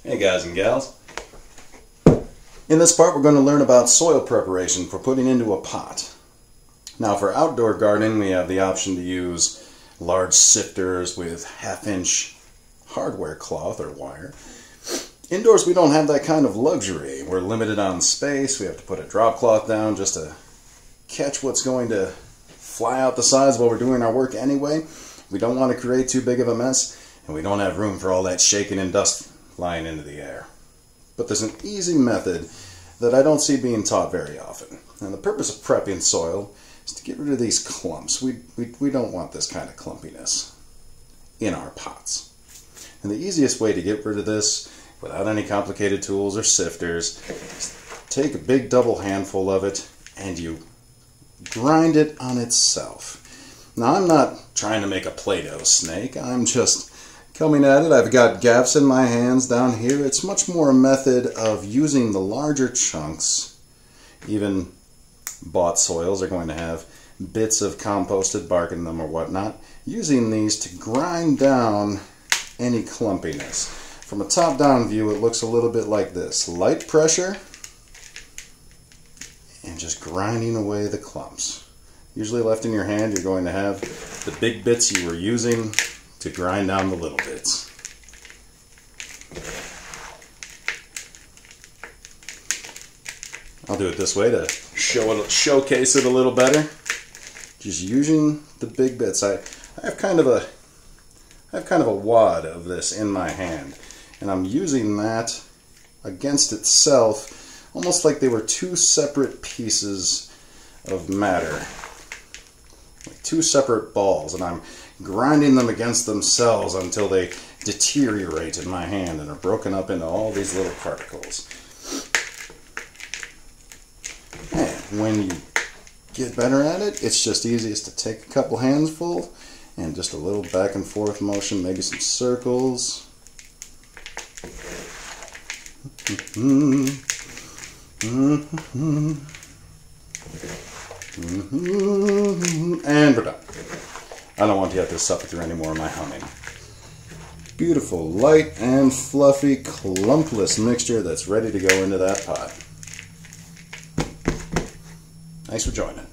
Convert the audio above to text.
Hey guys and gals. In this part we're going to learn about soil preparation for putting into a pot. Now for outdoor gardening we have the option to use large sifters with 1/2 inch hardware cloth or wire. Indoors we don't have that kind of luxury. We're limited on space. We have to put a drop cloth down just to catch what's going to fly out the sides while we're doing our work anyway. We don't want to create too big of a mess, and we don't have room for all that shaking and dust flying into the air. But there's an easy method that I don't see being taught very often. And the purpose of prepping soil is to get rid of these clumps. We don't want this kind of clumpiness in our pots. And the easiest way to get rid of this without any complicated tools or sifters is take a big double handful of it and you grind it on itself. Now I'm not trying to make a Play-Doh snake, I'm just coming at it. I've got gaffs in my hands down here. It's much more a method of using the larger chunks. Even bought soils are going to have bits of composted bark in them or whatnot. Using these to grind down any clumpiness. From a top-down view it looks a little bit like this. Light pressure and just grinding away the clumps. Usually left in your hand you're going to have the big bits you were using to grind down the little bits. I'll do it this way to showcase it a little better. Just using the big bits. I have kind of a wad of this in my hand, and I'm using that against itself, almost like they were two separate pieces of matter, like two separate balls, and I'm grinding them against themselves until they deteriorate in my hand and are broken up into all these little particles. And when you get better at it, it's just easiest to take a couple handfuls and just a little back and forth motion, maybe some circles. And we're done. I don't want to have to suffer through any more of my humming. Beautiful, light and fluffy, clumpless mixture that's ready to go into that pot. Thanks for joining.